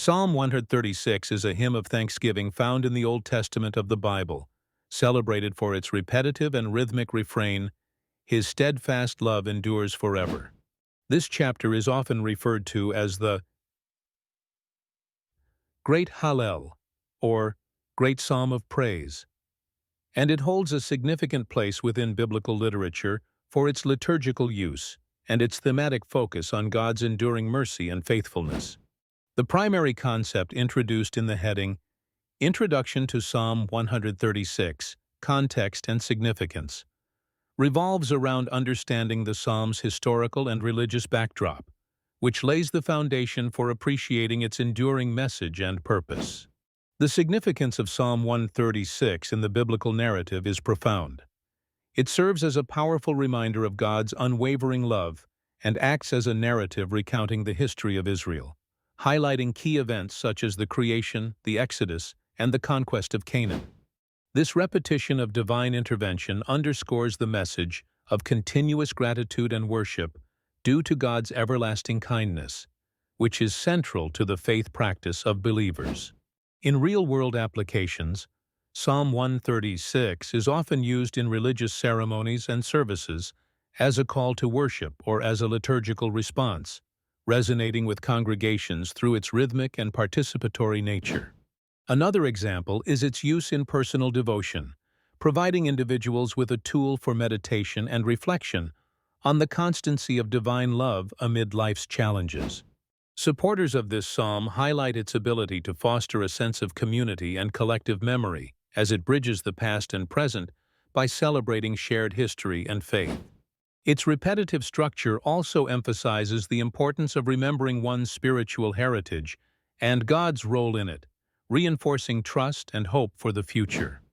Psalm 136 is a hymn of thanksgiving found in the Old Testament of the Bible, celebrated for its repetitive and rhythmic refrain, "His steadfast love endures forever." This chapter is often referred to as the Great Hallel, or Great Psalm of Praise, and it holds a significant place within biblical literature for its liturgical use and its thematic focus on God's enduring mercy and faithfulness. The primary concept introduced in the heading, Introduction to Psalm 136, Context and Significance, revolves around understanding the psalm's historical and religious backdrop, which lays the foundation for appreciating its enduring message and purpose. The significance of Psalm 136 in the biblical narrative is profound. It serves as a powerful reminder of God's unwavering love and acts as a narrative recounting the history of Israel, highlighting key events such as the creation, the Exodus, and the conquest of Canaan. This repetition of divine intervention underscores the message of continuous gratitude and worship due to God's everlasting kindness, which is central to the faith practice of believers. In real-world applications, Psalm 136 is often used in religious ceremonies and services as a call to worship or as a liturgical response, resonating with congregations through its rhythmic and participatory nature. Another example is its use in personal devotion, providing individuals with a tool for meditation and reflection on the constancy of divine love amid life's challenges. Supporters of this psalm highlight its ability to foster a sense of community and collective memory as it bridges the past and present by celebrating shared history and faith. Its repetitive structure also emphasizes the importance of remembering one's spiritual heritage and God's role in it, reinforcing trust and hope for the future.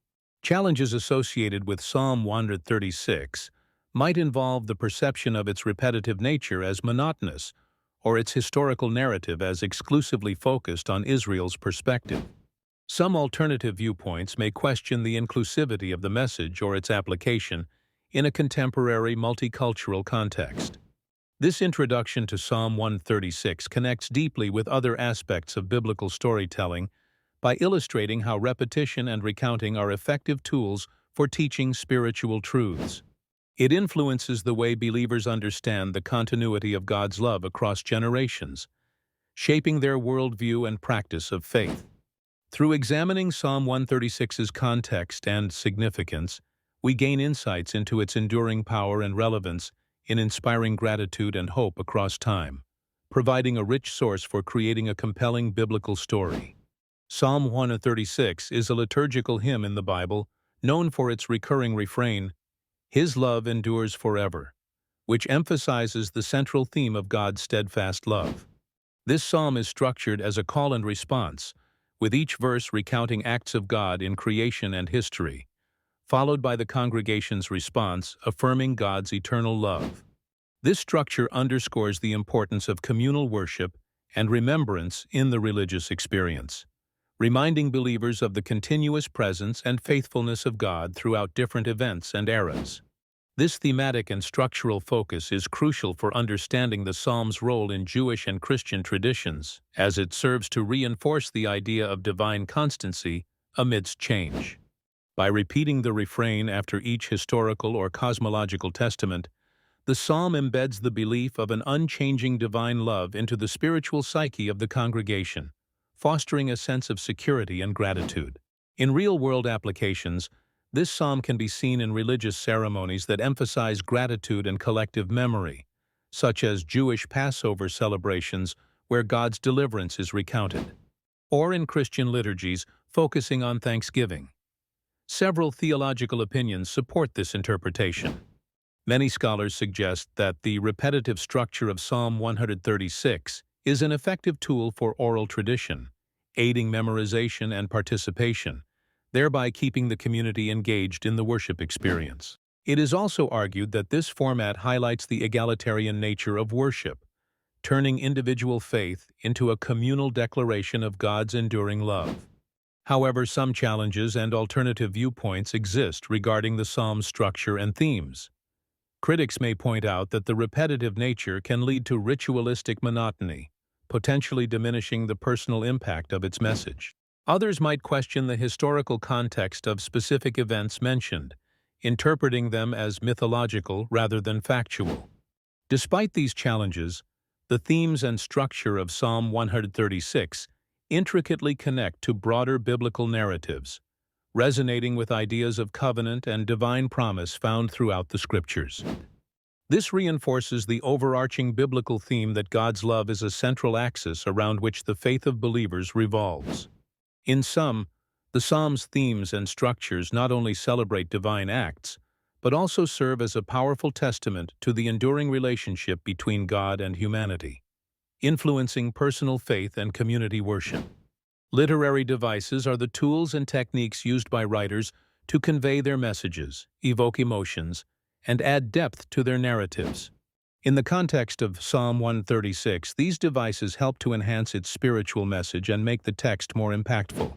Challenges associated with Psalm 136 might involve the perception of its repetitive nature as monotonous or its historical narrative as exclusively focused on Israel's perspective. Some alternative viewpoints may question the inclusivity of the message or its application in a contemporary multicultural context. This introduction to Psalm 136 connects deeply with other aspects of biblical storytelling by illustrating how repetition and recounting are effective tools for teaching spiritual truths. It influences the way believers understand the continuity of God's love across generations, shaping their worldview and practice of faith. Through examining Psalm 136's context and significance, we gain insights into its enduring power and relevance in inspiring gratitude and hope across time, providing a rich source for creating a compelling biblical story. Psalm 136 is a liturgical hymn in the Bible known for its recurring refrain, "His love endures forever," which emphasizes the central theme of God's steadfast love. This psalm is structured as a call and response, with each verse recounting acts of God in creation and history, followed by the congregation's response affirming God's eternal love. This structure underscores the importance of communal worship and remembrance in the religious experience, reminding believers of the continuous presence and faithfulness of God throughout different events and eras. This thematic and structural focus is crucial for understanding the psalm's role in Jewish and Christian traditions, as it serves to reinforce the idea of divine constancy amidst change. By repeating the refrain after each historical or cosmological testament, the psalm embeds the belief of an unchanging divine love into the spiritual psyche of the congregation, fostering a sense of security and gratitude. In real-world applications, this psalm can be seen in religious ceremonies that emphasize gratitude and collective memory, such as Jewish Passover celebrations where God's deliverance is recounted, or in Christian liturgies focusing on thanksgiving. Several theological opinions support this interpretation. Many scholars suggest that the repetitive structure of Psalm 136 is an effective tool for oral tradition, aiding memorization and participation, thereby keeping the community engaged in the worship experience. It is also argued that this format highlights the egalitarian nature of worship, turning individual faith into a communal declaration of God's enduring love. However, some challenges and alternative viewpoints exist regarding the psalm's structure and themes. Critics may point out that the repetitive nature can lead to ritualistic monotony, potentially diminishing the personal impact of its message. Others might question the historical context of specific events mentioned, interpreting them as mythological rather than factual. Despite these challenges, the themes and structure of Psalm 136 intricately connect to broader biblical narratives, resonating with ideas of covenant and divine promise found throughout the Scriptures. This reinforces the overarching biblical theme that God's love is a central axis around which the faith of believers revolves. In sum, the Psalm's themes and structures not only celebrate divine acts, but also serve as a powerful testament to the enduring relationship between God and humanity, influencing personal faith and community worship. Literary devices are the tools and techniques used by writers to convey their messages, evoke emotions, and add depth to their narratives. In the context of Psalm 136, these devices help to enhance its spiritual message and make the text more impactful.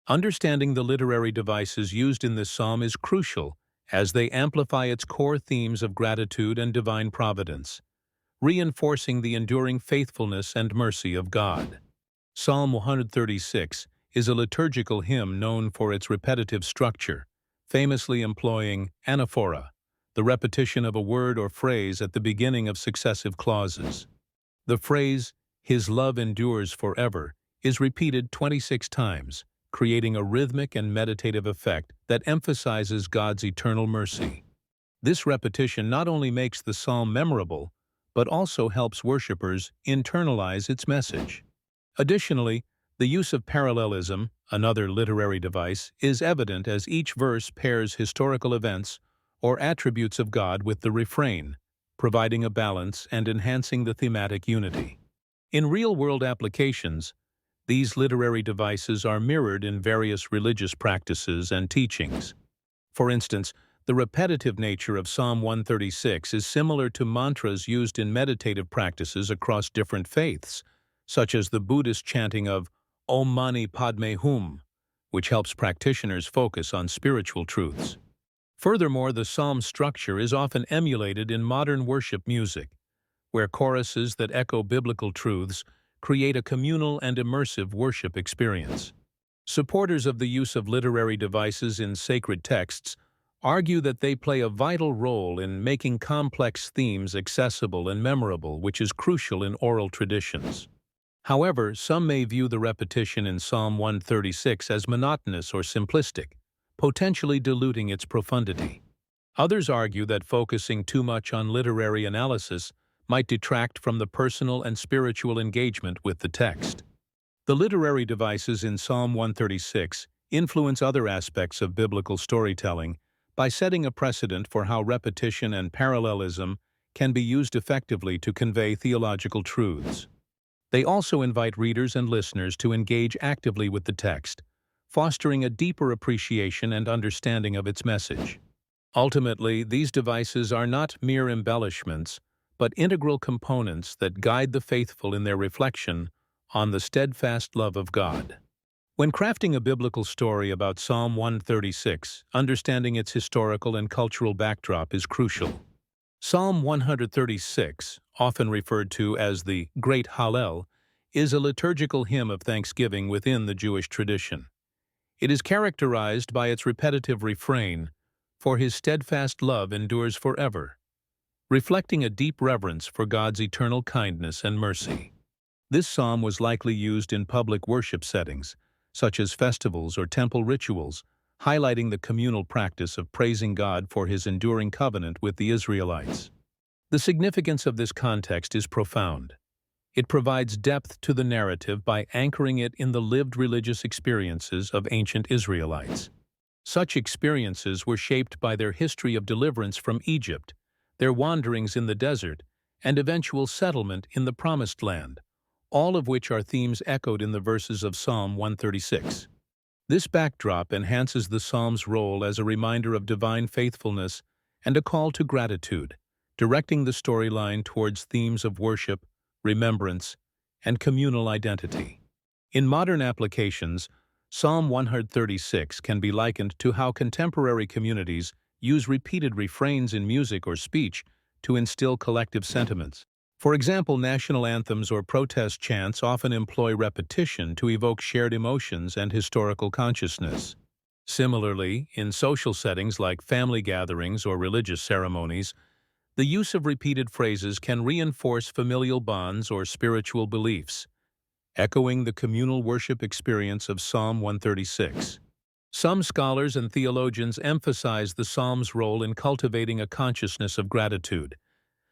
Understanding the literary devices used in this psalm is crucial, as they amplify its core themes of gratitude and divine providence, reinforcing the enduring faithfulness and mercy of God. Psalm 136 is a liturgical hymn known for its repetitive structure, famously employing anaphora, the repetition of a word or phrase at the beginning of successive clauses. The phrase, "His love endures forever," is repeated 26 times, creating a rhythmic and meditative effect that emphasizes God's eternal mercy. This repetition not only makes the psalm memorable, but also helps worshipers internalize its message. Additionally, the use of parallelism, another literary device, is evident as each verse pairs historical events or attributes of God with the refrain, providing a balance and enhancing the thematic unity. In real-world applications, these literary devices are mirrored in various religious practices and teachings. For instance, the repetitive nature of Psalm 136 is similar to mantras used in meditative practices across different faiths, such as the Buddhist chanting of Om Mani Padme Hum, which helps practitioners focus on spiritual truths. Furthermore, the psalm structure is often emulated in modern worship music, where choruses that echo biblical truths create a communal and immersive worship experience. Supporters of the use of literary devices in sacred texts argue that they play a vital role in making complex themes accessible and memorable, which is crucial in oral traditions. However, some may view the repetition in Psalm 136 as monotonous or simplistic, potentially diluting its profundity. Others argue that focusing too much on literary analysis might detract from the personal and spiritual engagement with the text. The literary devices in Psalm 136 influence other aspects of biblical storytelling by setting a precedent for how repetition and parallelism can be used effectively to convey theological truths. They also invite readers and listeners to engage actively with the text, fostering a deeper appreciation and understanding of its message. Ultimately, these devices are not mere embellishments, but integral components that guide the faithful in their reflection on the steadfast love of God. When crafting a biblical story about Psalm 136, understanding its historical and cultural backdrop is crucial. Psalm 136, often referred to as the Great Hallel, is a liturgical hymn of thanksgiving within the Jewish tradition. It is characterized by its repetitive refrain, "For his steadfast love endures forever," reflecting a deep reverence for God's eternal kindness and mercy. This psalm was likely used in public worship settings, such as festivals or temple rituals, highlighting the communal practice of praising God for his enduring covenant with the Israelites. The significance of this context is profound. It provides depth to the narrative by anchoring it in the lived religious experiences of ancient Israelites. Such experiences were shaped by their history of deliverance from Egypt, their wanderings in the desert, and eventual settlement in the Promised Land, all of which are themes echoed in the verses of Psalm 136. This backdrop enhances the psalm's role as a reminder of divine faithfulness and a call to gratitude, directing the storyline towards themes of worship, remembrance, and communal identity. In modern applications, Psalm 136 can be likened to how contemporary communities use repeated refrains in music or speech to instill collective sentiments. For example, national anthems or protest chants often employ repetition to evoke shared emotions and historical consciousness. Similarly, in social settings like family gatherings or religious ceremonies, the use of repeated phrases can reinforce familial bonds or spiritual beliefs, echoing the communal worship experience of Psalm 136. Some scholars and theologians emphasize the psalm's role in cultivating a consciousness of gratitude,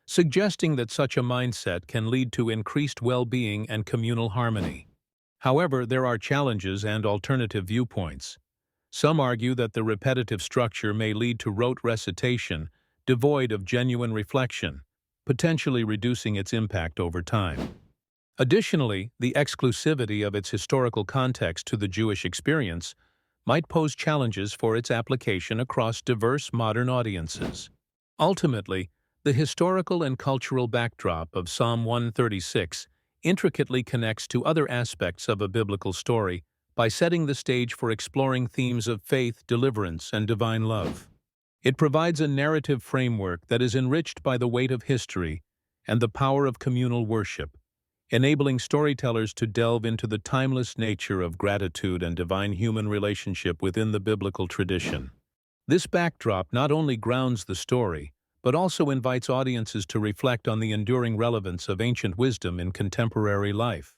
suggesting that such a mindset can lead to increased well-being and communal harmony. However, there are challenges and alternative viewpoints. Some argue that the repetitive structure may lead to rote recitation, devoid of genuine reflection, potentially reducing its impact over time. Additionally, the exclusivity of its historical context to the Jewish experience might pose challenges for its application across diverse modern audiences. Ultimately, the historical and cultural backdrop of Psalm 136 intricately connects to other aspects of a biblical story by setting the stage for exploring themes of faith, deliverance, and divine love. It provides a narrative framework that is enriched by the weight of history and the power of communal worship, enabling storytellers to delve into the timeless nature of gratitude and divine human relationship within the biblical tradition. This backdrop not only grounds the story, but also invites audiences to reflect on the enduring relevance of ancient wisdom in contemporary life.